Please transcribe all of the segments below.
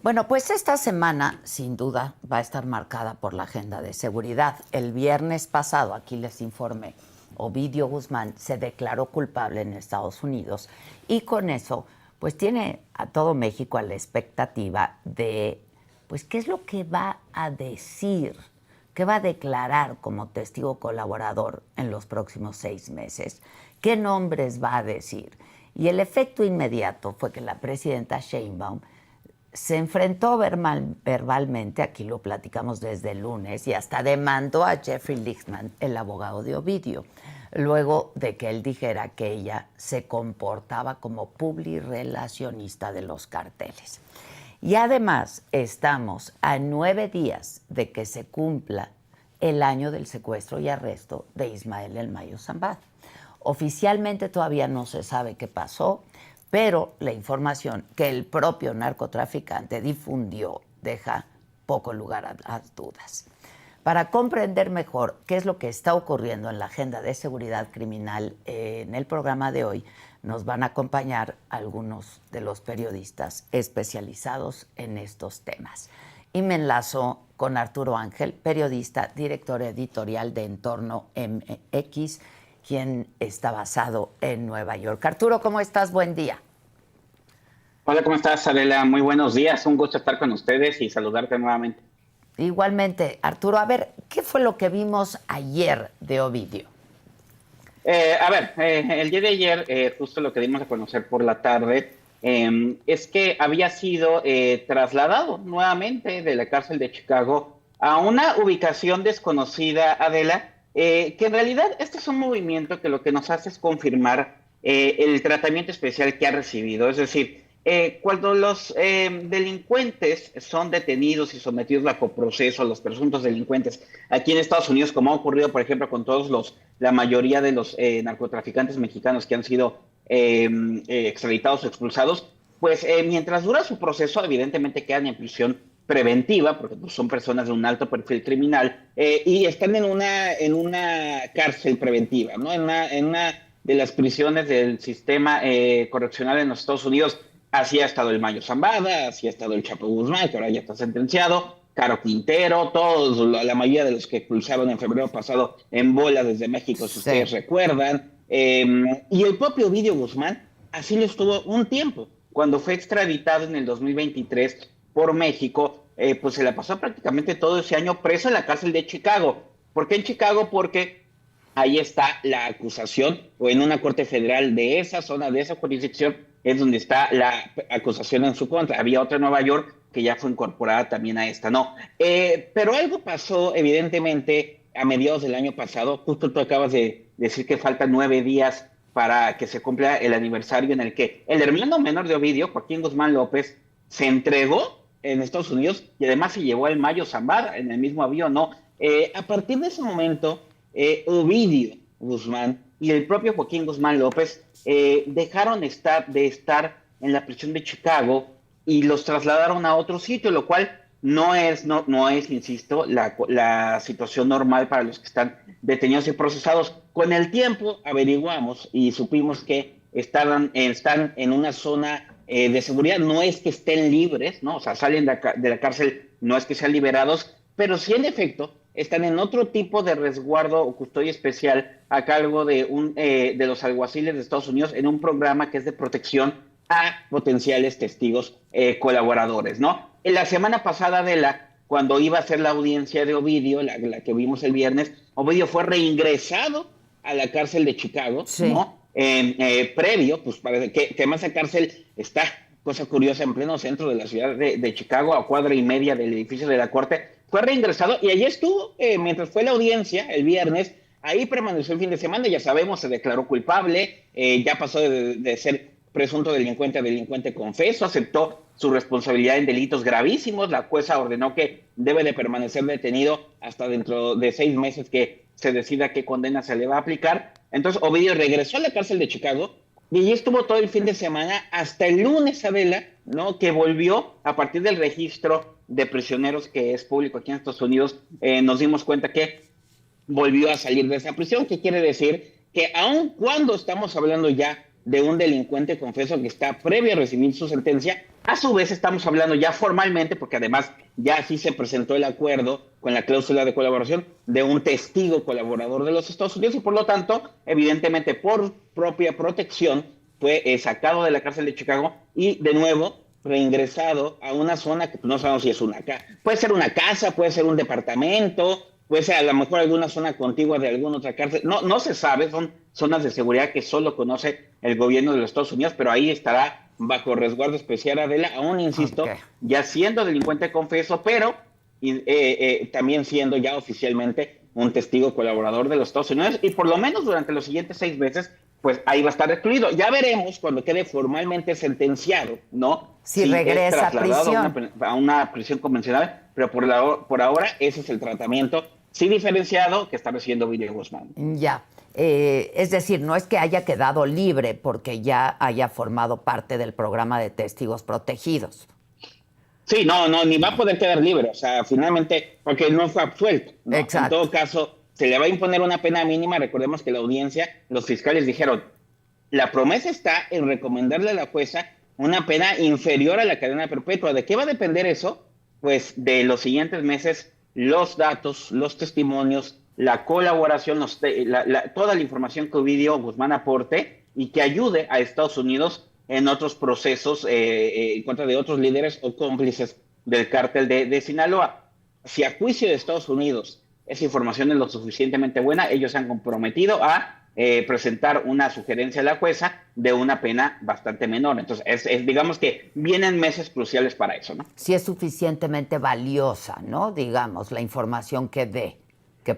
Bueno, pues esta semana, sin duda, va a estar marcada por la agenda de seguridad. El viernes pasado, aquí les informé, Ovidio Guzmán se declaró culpable en Estados Unidos y con eso, pues tiene a todo México a la expectativa de, pues, qué es lo que va a decir, qué va a declarar como testigo colaborador en los próximos 6 meses, qué nombres va a decir. Y el efecto inmediato fue que la presidenta Sheinbaum se enfrentó verbalmente, aquí lo platicamos desde el lunes, y hasta demandó a Jeffrey Lichtman, el abogado de Ovidio, luego de que él dijera que ella se comportaba como publirelacionista de los carteles. Y además estamos a 9 días de que se cumpla el año del secuestro y arresto de Ismael El Mayo Zambada. Oficialmente todavía no se sabe qué pasó, pero la información que el propio narcotraficante difundió deja poco lugar a las dudas. Para comprender mejor qué es lo que está ocurriendo en la agenda de seguridad criminal en el programa de hoy, nos van a acompañar algunos de los periodistas especializados en estos temas. Y me enlazo con Arturo Ángel, periodista, director editorial de Entorno MX, quien está basado en Nueva York. Arturo, ¿cómo estás? Buen día. Hola, ¿cómo estás, Adela? Muy buenos días. Un gusto estar con ustedes y saludarte nuevamente. Igualmente, Arturo, a ver, ¿qué fue lo que vimos ayer de Ovidio? El día de ayer, justo lo que dimos a conocer por la tarde, es que había sido trasladado nuevamente de la cárcel de Chicago a una ubicación desconocida, Adela, que en realidad este es un movimiento que lo que nos hace es confirmar el tratamiento especial que ha recibido. Es decir, cuando los delincuentes son detenidos y sometidos bajo proceso, los presuntos delincuentes, aquí en Estados Unidos, como ha ocurrido, por ejemplo, con la mayoría de los narcotraficantes mexicanos que han sido extraditados o expulsados, pues mientras dura su proceso, evidentemente quedan en prisión preventiva, porque pues, son personas de un alto perfil criminal, y están en una cárcel preventiva, ¿no? En una de las prisiones del sistema correccional en los Estados Unidos. Así ha estado el Mayo Zambada, así ha estado el Chapo Guzmán, que ahora ya está sentenciado, Caro Quintero, todos, la mayoría de los que expulsaron en febrero pasado en bola desde México, si Sí. ustedes recuerdan. Y el propio Ovidio Guzmán así lo estuvo un tiempo. Cuando fue extraditado en el 2023 por México, pues se la pasó prácticamente todo ese año preso en la cárcel de Chicago. ¿Por qué en Chicago? Porque ahí está la acusación, o en una corte federal de esa zona, de esa jurisdicción, es donde está la acusación en su contra. Había otra en Nueva York que ya fue incorporada también a esta, ¿no? Pero algo pasó, evidentemente, a mediados del año pasado. Justo tú acabas de decir que faltan 9 días para que se cumpla el aniversario en el que el hermano menor de Ovidio, Joaquín Guzmán López, se entregó en Estados Unidos y además se llevó al Mayo Zambada en el mismo avión, ¿no? A partir de ese momento, Ovidio Guzmán y el propio Joaquín Guzmán López dejaron de estar en la prisión de Chicago y los trasladaron a otro sitio, lo cual no es, insisto, la situación normal para los que están detenidos y procesados. Con el tiempo averiguamos y supimos que están en una zona de seguridad. No es que estén libres, ¿no? O sea, salen de la cárcel, no es que sean liberados, pero sí en efecto están en otro tipo de resguardo o custodia especial a cargo de los alguaciles de Estados Unidos en un programa que es de protección a potenciales testigos colaboradores, ¿no? En la semana pasada, cuando iba a ser la audiencia de Ovidio, la que vimos el viernes, Ovidio fue reingresado a la cárcel de Chicago, Sí. ¿no? Previo, pues para que además esa cárcel está, cosa curiosa, en pleno centro de la ciudad de Chicago, a cuadra y media del edificio de la corte. Fue reingresado y allí estuvo mientras fue la audiencia el viernes. Ahí permaneció el fin de semana, ya sabemos, se declaró culpable, ya pasó de ser presunto delincuente a delincuente confeso, aceptó su responsabilidad en delitos gravísimos. La jueza ordenó que debe de permanecer detenido hasta dentro de 6 meses que se decida qué condena se le va a aplicar. Entonces Ovidio regresó a la cárcel de Chicago y allí estuvo todo el fin de semana hasta el lunes, Adela, ¿no? Que volvió a partir del registro de prisioneros que es público aquí en Estados Unidos. Nos dimos cuenta que volvió a salir de esa prisión, que quiere decir que aun cuando estamos hablando ya de un delincuente confeso que está previo a recibir su sentencia, A su vez estamos hablando ya formalmente, porque además ya así se presentó el acuerdo con la cláusula de colaboración de un testigo colaborador de los Estados Unidos y por lo tanto, evidentemente por propia protección, fue sacado de la cárcel de Chicago y de nuevo reingresado a una zona que no sabemos si es puede ser una casa, puede ser un departamento, puede ser a lo mejor alguna zona contigua de alguna otra cárcel, no se sabe, son zonas de seguridad que solo conoce el gobierno de los Estados Unidos, pero ahí estará bajo resguardo especial Adela, aún insisto, ya siendo delincuente confeso, pero también siendo ya oficialmente un testigo colaborador de los Estados Unidos y por lo menos durante los siguientes 6 meses pues ahí va a estar recluido. Ya veremos cuando quede formalmente sentenciado, ¿no? Si regresa a prisión. A una prisión convencional, pero por ahora ese es el tratamiento, sí diferenciado, que está recibiendo Ovidio Guzmán. Ya. Es decir, no es que haya quedado libre porque ya haya formado parte del programa de testigos protegidos. Sí, no, ni va a poder quedar libre, o sea, finalmente, porque no fue absuelto, ¿no? Exacto. En todo caso, se le va a imponer una pena mínima. Recordemos que la audiencia, los fiscales dijeron, la promesa está en recomendarle a la jueza una pena inferior a la cadena perpetua. ¿De qué va a depender eso? Pues de los siguientes meses, los datos, los testimonios, la colaboración, toda la información que Ovidio Guzmán aporte y que ayude a Estados Unidos en otros procesos en contra de otros líderes o cómplices del cártel de Sinaloa. Si a juicio de Estados Unidos esa información es lo suficientemente buena, ellos se han comprometido a presentar una sugerencia a la jueza de una pena bastante menor. Entonces, digamos que vienen meses cruciales para eso, ¿no? Si es suficientemente valiosa, ¿no? Digamos, la información que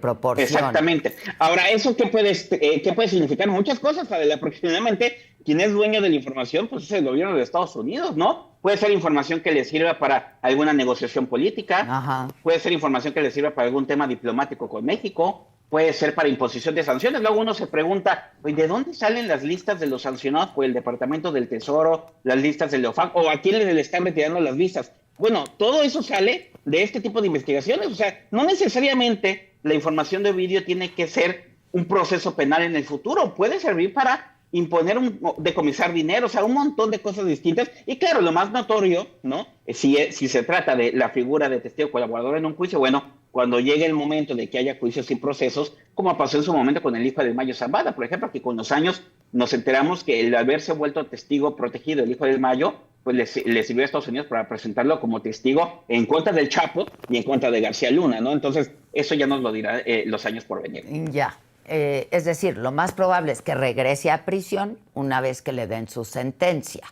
proporciona. Exactamente. Ahora, ¿eso qué puede significar? Muchas cosas, Adela. Aproximadamente, quien es dueño de la información, pues es el gobierno de Estados Unidos, ¿no? Puede ser información que le sirva para alguna negociación política. Ajá. Puede ser información que le sirva para algún tema diplomático con México. Puede ser para imposición de sanciones. Luego uno se pregunta, ¿de dónde salen las listas de los sancionados por el Departamento del Tesoro, las listas del OFAC, o a quién le están retirando las visas? Bueno, todo eso sale de este tipo de investigaciones. O sea, no necesariamente la información de Ovidio tiene que ser un proceso penal en el futuro. Puede servir para imponer decomisar dinero, o sea, un montón de cosas distintas. Y claro, lo más notorio, ¿no? Si se trata de la figura de testigo colaborador en un juicio, bueno, cuando llegue el momento de que haya juicios y procesos, como pasó en su momento con el hijo del Mayo Zambada, por ejemplo, que con los años nos enteramos que el haberse vuelto testigo protegido, el hijo del Mayo, pues le sirvió a Estados Unidos para presentarlo como testigo en contra del Chapo y en contra de García Luna, ¿no? Entonces, eso ya nos lo dirá los años por venir. Ya. Es decir, lo más probable es que regrese a prisión una vez que le den su sentencia.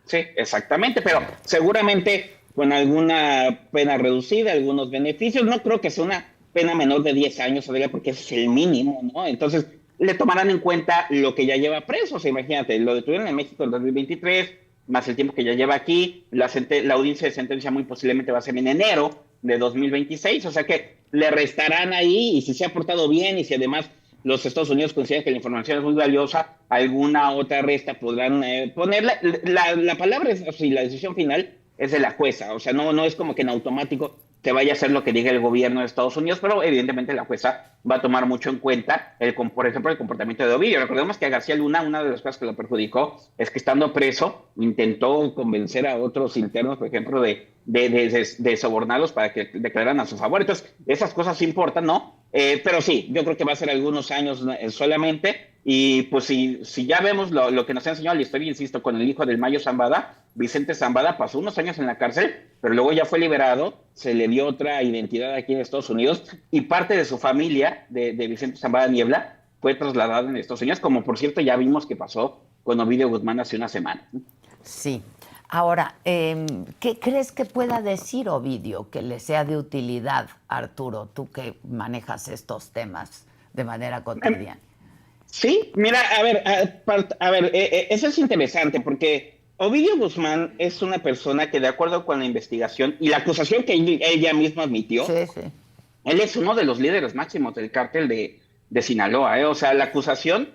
Sí, exactamente, pero seguramente con alguna pena reducida, algunos beneficios. No creo que sea una pena menor de 10 años, porque ese es el mínimo, ¿no? Entonces, le tomarán en cuenta lo que ya lleva preso. O sea, imagínate, lo detuvieron en México en 2023, más el tiempo que ya lleva aquí. La audiencia de sentencia muy posiblemente va a ser en enero de 2026, o sea que le restarán ahí, y si se ha portado bien y si además los Estados Unidos consideran que la información es muy valiosa, alguna otra resta podrán ponerla. La palabra es, o sea, la decisión final es de la jueza, o sea, no es como que en automático te vaya a hacer lo que diga el gobierno de Estados Unidos, pero evidentemente la jueza va a tomar mucho en cuenta, por ejemplo, el comportamiento de Ovidio. Recordemos que a García Luna, una de las cosas que lo perjudicó es que estando preso intentó convencer a otros internos, por ejemplo, de sobornarlos para que declararan a su favor. Entonces, esas cosas importan, ¿no? Pero sí, yo creo que va a ser algunos años solamente. Y pues si ya vemos lo que nos ha enseñado la historia, insisto, con el hijo del Mayo Zambada, Vicente Zambada pasó unos años en la cárcel, pero luego ya fue liberado, se le dio otra identidad aquí en Estados Unidos, y parte de su familia, de Vicente Zambada Niebla, fue trasladada en Estados Unidos, como por cierto ya vimos que pasó con Ovidio Guzmán hace una semana. Sí. Ahora, ¿qué crees que pueda decir Ovidio que le sea de utilidad, Arturo, tú que manejas estos temas de manera cotidiana? Sí, mira, eso es interesante porque Ovidio Guzmán es una persona que, de acuerdo con la investigación y la acusación que ella misma admitió, sí. Él es uno de los líderes máximos del cártel de Sinaloa, O sea, la acusación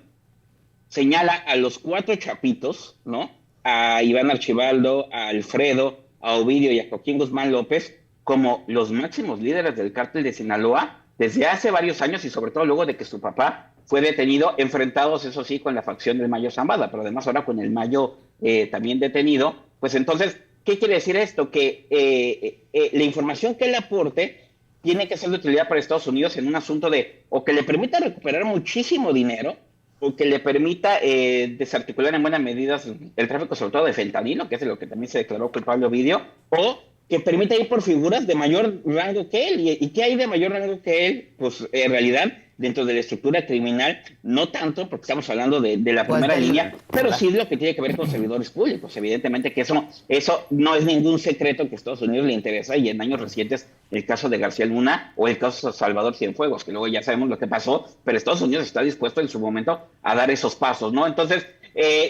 señala a los 4 chapitos, ¿no? A Iván Archibaldo, a Alfredo, a Ovidio y a Joaquín Guzmán López como los máximos líderes del cártel de Sinaloa desde hace varios años, y sobre todo luego de que su papá fue detenido, enfrentados, eso sí, con la facción del Mayo Zambada, pero además ahora con el Mayo también detenido. Pues entonces, ¿Qué quiere decir esto? Que la información que él aporte tiene que ser de utilidad para Estados Unidos en un asunto de, o que le permita recuperar muchísimo dinero, o que le permita desarticular en buenas medidas el tráfico, sobre todo de fentanilo, que es de lo que también se declaró culpable Ovidio, o que permita ir por figuras de mayor rango que él. ¿Y qué hay de mayor rango que él? Pues en realidad, dentro de la estructura criminal, no tanto, porque estamos hablando de la primera línea, pero sí lo que tiene que ver con servidores públicos. Evidentemente que eso no es ningún secreto que a Estados Unidos le interesa, y en años recientes el caso de García Luna o el caso de Salvador Cienfuegos, que luego ya sabemos lo que pasó, pero Estados Unidos está dispuesto en su momento a dar esos pasos, ¿no? Entonces,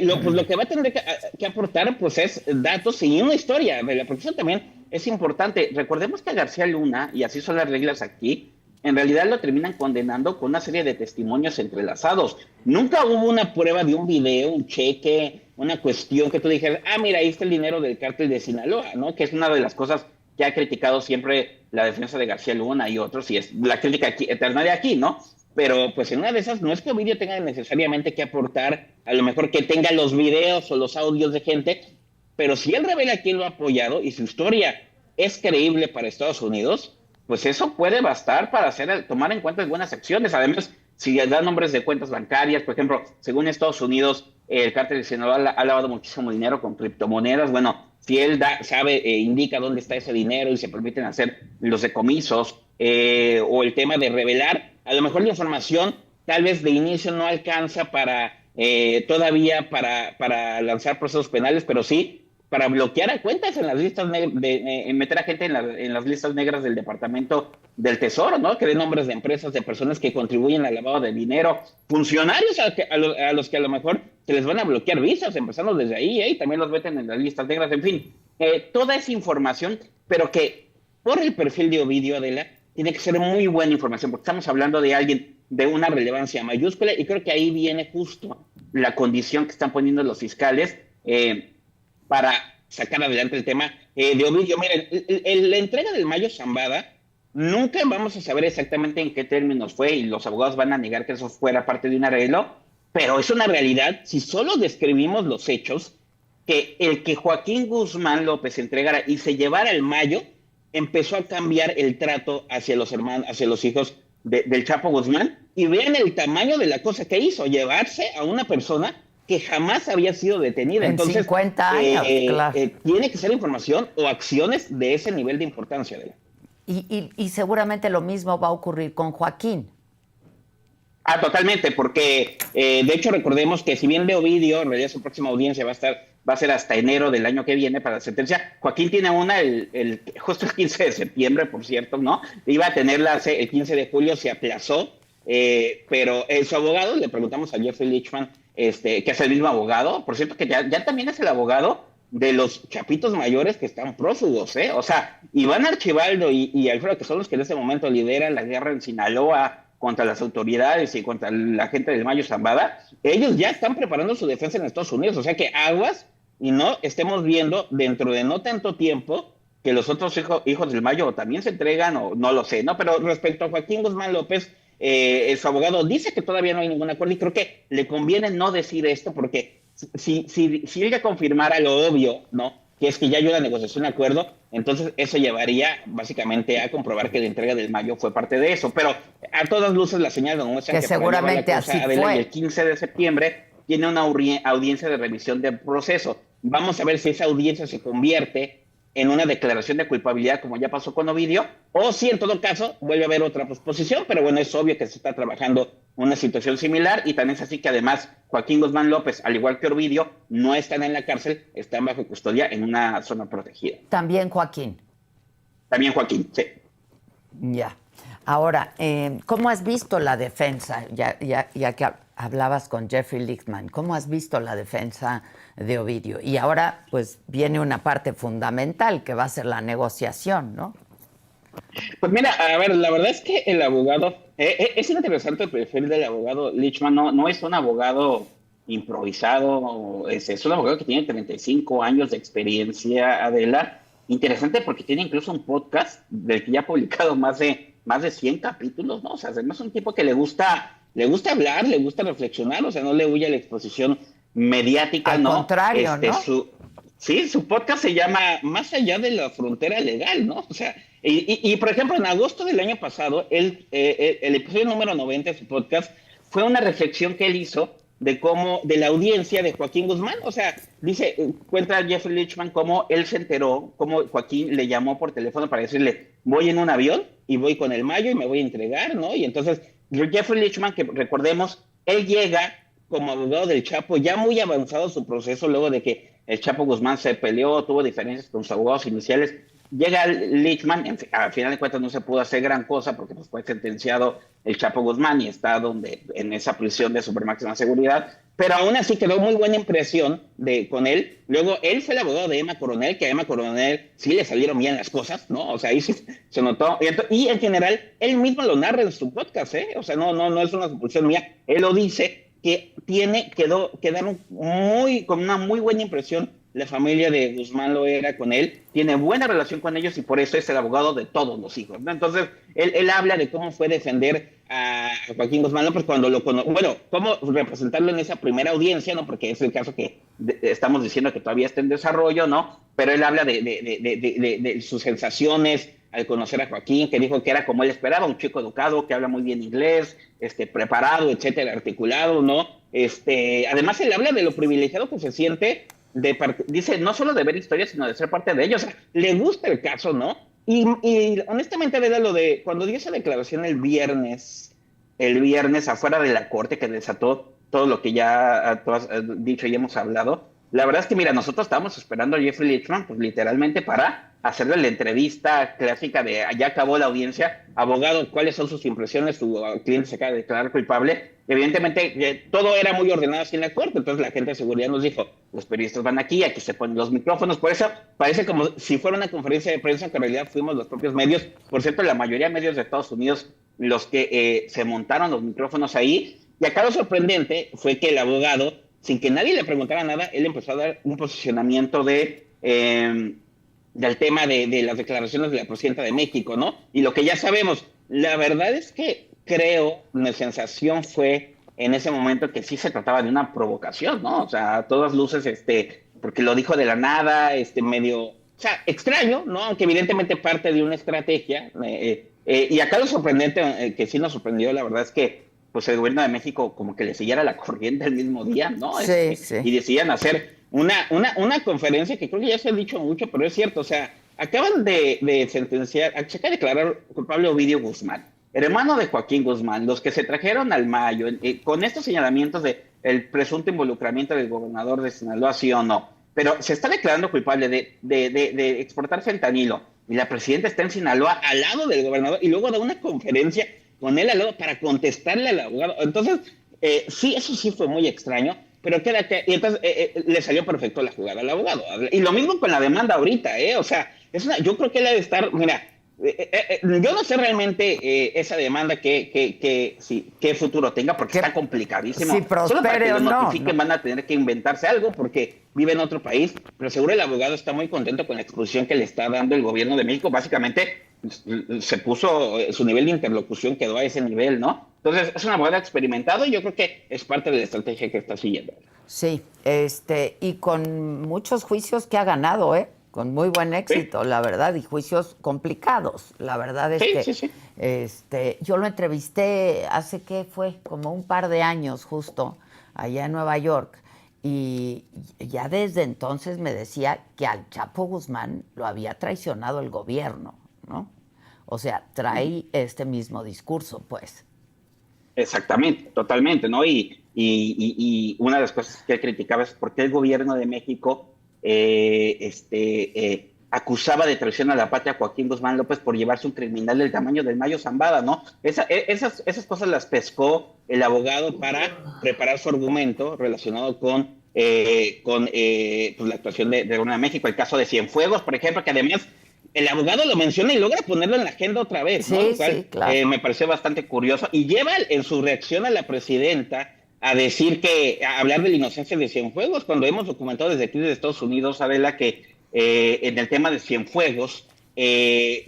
lo que va a tener que aportar pues es datos y una historia de la profesión también es importante. Recordemos que a García Luna, y así son las reglas aquí, en realidad lo terminan condenando con una serie de testimonios entrelazados. Nunca hubo una prueba de un video, un cheque, una cuestión que tú dijeras, mira, ahí está el dinero del cártel de Sinaloa, ¿no? Que es una de las cosas que ha criticado siempre la defensa de García Luna y otros, y es la crítica eterna de aquí, ¿no? Pero pues en una de esas no es que Ovidio tenga necesariamente que aportar, a lo mejor que tenga los videos o los audios de gente, pero si él revela quién lo ha apoyado y su historia es creíble para Estados Unidos, pues eso puede bastar para tomar en cuenta algunas acciones. Además, si da nombres de cuentas bancarias, por ejemplo, según Estados Unidos, el cártel de Sinaloa ha lavado muchísimo dinero con criptomonedas. Bueno, si él sabe, indica dónde está ese dinero y se permiten hacer los decomisos, o el tema de revelar, a lo mejor la información tal vez de inicio no alcanza todavía para lanzar procesos penales, pero sí para bloquear a cuentas en las listas, meter a gente en las listas negras del Departamento del Tesoro, ¿no? Que den nombres de empresas, de personas que contribuyen al lavado de dinero, funcionarios a los que a lo mejor se les van a bloquear visas, empezando desde ahí, y también los meten en las listas negras, en fin. Toda esa información, pero que por el perfil de Ovidio, Adela, tiene que ser muy buena información, porque estamos hablando de alguien de una relevancia mayúscula, y creo que ahí viene justo la condición que están poniendo los fiscales, para sacar adelante el tema de Ovidio. Miren, la entrega del Mayo Zambada, nunca vamos a saber exactamente en qué términos fue, y los abogados van a negar que eso fuera parte de un arreglo, pero es una realidad, si solo describimos los hechos, que el que Joaquín Guzmán López entregara y se llevara el Mayo, empezó a cambiar el trato hacia los hermanos, hacia los hijos del Chapo Guzmán, y vean el tamaño de la cosa que hizo, llevarse a una persona que jamás había sido detenida. Entonces, 50 años, claro. Tiene que ser información o acciones de ese nivel de importancia. Y seguramente lo mismo va a ocurrir con Joaquín. Totalmente, porque de hecho recordemos que si bien de Ovidio, en realidad su próxima audiencia va a ser hasta enero del año que viene para la sentencia. Joaquín tiene una justo el 15 de septiembre, por cierto, ¿no? Iba a tenerla el 15 de julio, se aplazó, pero su abogado, le preguntamos a Jeffrey Lichman, que es el mismo abogado, por cierto que ya también es el abogado de los chapitos mayores que están prófugos, O sea, Iván Archibaldo y Alfredo, que son los que en ese momento lideran la guerra en Sinaloa contra las autoridades y contra la gente del Mayo Zambada, ellos ya están preparando su defensa en Estados Unidos, o sea que aguas y no estemos viendo dentro de no tanto tiempo que los otros hijos del Mayo también se entregan, o no lo sé, ¿no? Pero respecto a Joaquín Guzmán López, su abogado dice que todavía no hay ningún acuerdo, y creo que le conviene no decir esto, porque si él ya confirmara lo obvio, ¿no? Que es que ya hay una negociación, un acuerdo, entonces eso llevaría básicamente a comprobar que la entrega del Mayo fue parte de eso. Pero a todas luces la señal demuestra que seguramente así fue. El 15 de septiembre tiene una audiencia de revisión del proceso. Vamos a ver si esa audiencia se convierte en una declaración de culpabilidad, como ya pasó con Ovidio, o si en todo caso vuelve a haber otra posposición, pero bueno, es obvio que se está trabajando una situación similar, y también es así que además Joaquín Guzmán López, al igual que Ovidio, no están en la cárcel, están bajo custodia en una zona protegida. También Joaquín. También Joaquín, sí. Ya. Ahora, ¿cómo has visto la defensa? Ya que hablabas con Jeffrey Lichtman, ¿cómo has visto la defensa de Ovidio? Y ahora, pues, viene una parte fundamental, que va a ser la negociación, ¿no? Pues mira, a ver, la verdad es que el abogado, es interesante el perfil del abogado Lichtman, no es un abogado improvisado, es un abogado que tiene 35 años de experiencia, Adela. Interesante porque tiene incluso un podcast del que ya ha publicado más de 100 capítulos, ¿no? O sea, además es un tipo que le gusta hablar, le gusta reflexionar, o sea, no le huye a la exposición mediática, Al ¿no? contrario, ¿no? Sí, su podcast se llama Más allá de la frontera legal, ¿no? O sea, por ejemplo, en agosto del año pasado, el episodio número 90 de su podcast fue una reflexión que él hizo de cómo, de la audiencia de Joaquín Guzmán. O sea, dice, cuenta Jeffrey Lichman cómo él se enteró, cómo Joaquín le llamó por teléfono para decirle, voy en un avión y voy con el Mayo y me voy a entregar, ¿no? Y entonces, Jeffrey Lichman, que recordemos, él llega como abogado del Chapo, ya muy avanzado su proceso, luego de que el Chapo Guzmán se peleó, tuvo diferencias con sus abogados iniciales. Llega Lichman, al final de cuentas no se pudo hacer gran cosa porque pues, fue sentenciado el Chapo Guzmán y está en esa prisión de super máxima seguridad, pero aún así quedó muy buena impresión con él. Luego él fue el abogado de Emma Coronel, que a Emma Coronel sí le salieron bien las cosas, ¿no? O sea, ahí sí se notó. Y en general, él mismo lo narra en su podcast, ¿eh? O sea, no es una suposición mía, él lo dice, que quedaron con una muy buena impresión. La familia de Guzmán Loera con él, tiene buena relación con ellos y por eso es el abogado de todos los hijos, ¿no? Entonces, él habla de cómo fue defender a Joaquín Guzmán López cuando cómo representarlo en esa primera audiencia, ¿no? Porque es el caso que estamos diciendo que todavía está en desarrollo, ¿no? Pero él habla de sus sensaciones al conocer a Joaquín, que dijo que era como él esperaba, un chico educado, que habla muy bien inglés, preparado, etcétera, articulado, ¿no? Además, él habla de lo privilegiado que se siente dice, no solo de ver historias, sino de ser parte de ellos. O sea, le gusta el caso, ¿no? Y honestamente, era lo de cuando dio esa declaración el viernes afuera de la corte, que desató todo lo que ya tú has dicho y hemos hablado. La verdad es que, mira, nosotros estábamos esperando a Jeffrey Lichman, pues literalmente para hacerle la entrevista clásica de ya acabó la audiencia, abogado, ¿cuáles son sus impresiones? Su cliente se acaba de declarar culpable. Evidentemente, todo era muy ordenado así en la corte, entonces la gente de seguridad nos dijo, los periodistas van aquí se ponen los micrófonos, por eso parece como si fuera una conferencia de prensa, que en realidad fuimos los propios medios. Por cierto, la mayoría de medios de Estados Unidos, los que se montaron los micrófonos ahí, y acá lo sorprendente fue que el abogado, sin que nadie le preguntara nada, él empezó a dar un posicionamiento del tema de las declaraciones de la presidenta de México, ¿no? Y lo que ya sabemos, la verdad es que creo, mi sensación fue en ese momento que sí se trataba de una provocación, ¿no? O sea, a todas luces, porque lo dijo de la nada, medio, o sea, extraño, ¿no? Aunque evidentemente parte de una estrategia. Y acá lo sorprendente, que sí nos sorprendió, la verdad es que pues el gobierno de México como que le siguiera la corriente el mismo día, ¿no? Sí, sí. Y decidían hacer una conferencia que creo que ya se ha dicho mucho, pero es cierto, o sea, acaban de sentenciar, se acaba de declarar culpable Ovidio Guzmán, hermano de Joaquín Guzmán, los que se trajeron al Mayo, con estos señalamientos de el presunto involucramiento del gobernador de Sinaloa, sí o no, pero se está declarando culpable de exportar fentanilo, y la presidenta está en Sinaloa al lado del gobernador, y luego da una conferencia con él al lado para contestarle al abogado. Entonces, sí, eso sí fue muy extraño, pero y entonces le salió perfecto la jugada al abogado. Y lo mismo con la demanda ahorita, o sea, yo creo que él ha de estar, mira, yo no sé realmente esa demanda qué futuro tenga, porque está complicadísimo. Si prospere. Solo para que lo notifiquen van a tener que inventarse algo, porque vive en otro país, pero seguro el abogado está muy contento con la exposición que le está dando el gobierno de México. Básicamente se puso, su nivel de interlocución quedó a ese nivel, ¿no? Entonces es un abogado experimentado y yo creo que es parte de la estrategia que está siguiendo. Sí, y con muchos juicios que ha ganado, con muy buen éxito, sí. La verdad, y juicios complicados. La verdad es que sí. Yo lo entrevisté hace como un par de años justo allá en Nueva York, y ya desde entonces me decía que al Chapo Guzmán lo había traicionado el gobierno, ¿no? O sea, trae este mismo discurso, pues. Exactamente, totalmente, ¿no? Y una de las cosas que él criticaba es por qué el gobierno de México acusaba de traición a la patria a Joaquín Guzmán López por llevarse un criminal del tamaño del Mayo Zambada, ¿no? Esas cosas las pescó el abogado para preparar su argumento relacionado con pues la actuación de gobierno de México. El caso de Cienfuegos, por ejemplo, que además el abogado lo menciona y logra ponerlo en la agenda otra vez, ¿no? Sí, Lo cual, sí, claro. me pareció bastante curioso. Y lleva en su reacción a la presidenta a decir a hablar de la inocencia de Cienfuegos, cuando hemos documentado desde aquí de Estados Unidos, Adela, que en el tema de Cienfuegos,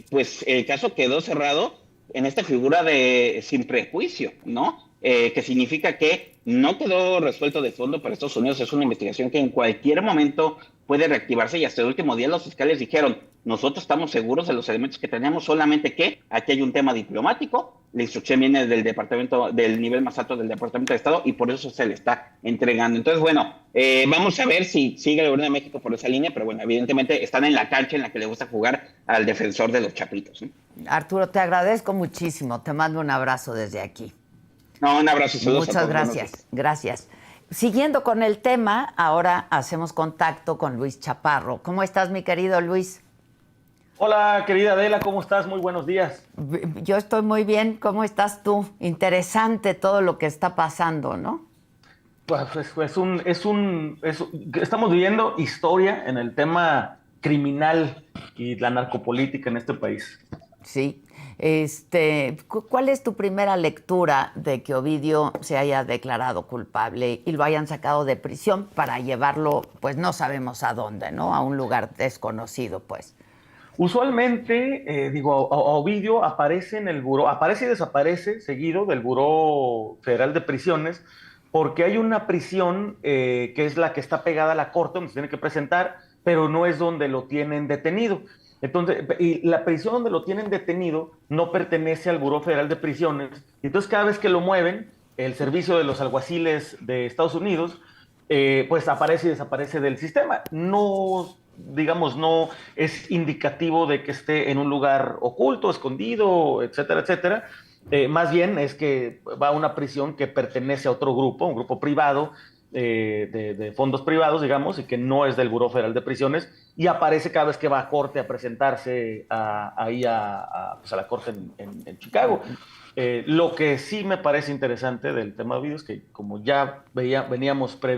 pues el caso quedó cerrado en esta figura de sin prejuicio, ¿no? Que significa que no quedó resuelto de fondo para Estados Unidos. Es una investigación que en cualquier momento puede reactivarse y hasta el último día los fiscales dijeron, nosotros estamos seguros de los elementos que tenemos, solamente que aquí hay un tema diplomático, la instrucción viene del departamento, del nivel más alto del Departamento de Estado y por eso se le está entregando. Entonces, bueno, vamos a ver si sigue el gobierno de México por esa línea, pero bueno, evidentemente están en la cancha en la que le gusta jugar al defensor de los chapitos, ¿no? Arturo, te agradezco muchísimo, te mando un abrazo desde aquí. No, un abrazo y saludos. Muchas gracias, gracias. Siguiendo con el tema, ahora hacemos contacto con Luis Chaparro. ¿Cómo estás, mi querido Luis? Hola, querida Adela, ¿cómo estás? Muy buenos días. Yo estoy muy bien. ¿Cómo estás tú? Interesante todo lo que está pasando, ¿no? Pues estamos viviendo historia en el tema criminal y la narcopolítica en este país. Sí. ¿Cuál es tu primera lectura de que Ovidio se haya declarado culpable y lo hayan sacado de prisión para llevarlo, pues no sabemos a dónde, ¿no? A un lugar desconocido, pues. Usualmente, Ovidio aparece en el buró, aparece y desaparece seguido del Buró Federal de Prisiones, porque hay una prisión que es la que está pegada a la corte, donde se tiene que presentar, pero no es donde lo tienen detenido. Entonces, y la prisión donde lo tienen detenido no pertenece al Buró Federal de Prisiones. Entonces, cada vez que lo mueven, el servicio de los alguaciles de Estados Unidos, pues aparece y desaparece del sistema. No, digamos, no es indicativo de que esté en un lugar oculto, escondido, etcétera, etcétera. Más bien es que va a una prisión que pertenece a otro grupo, un grupo privado, de fondos privados, digamos, y que no es del Buró Federal de Prisiones, y aparece cada vez que va a corte a presentarse ahí a la corte en Chicago. Lo que sí me parece interesante del tema de Ovidio es que, como ya veníamos previsto,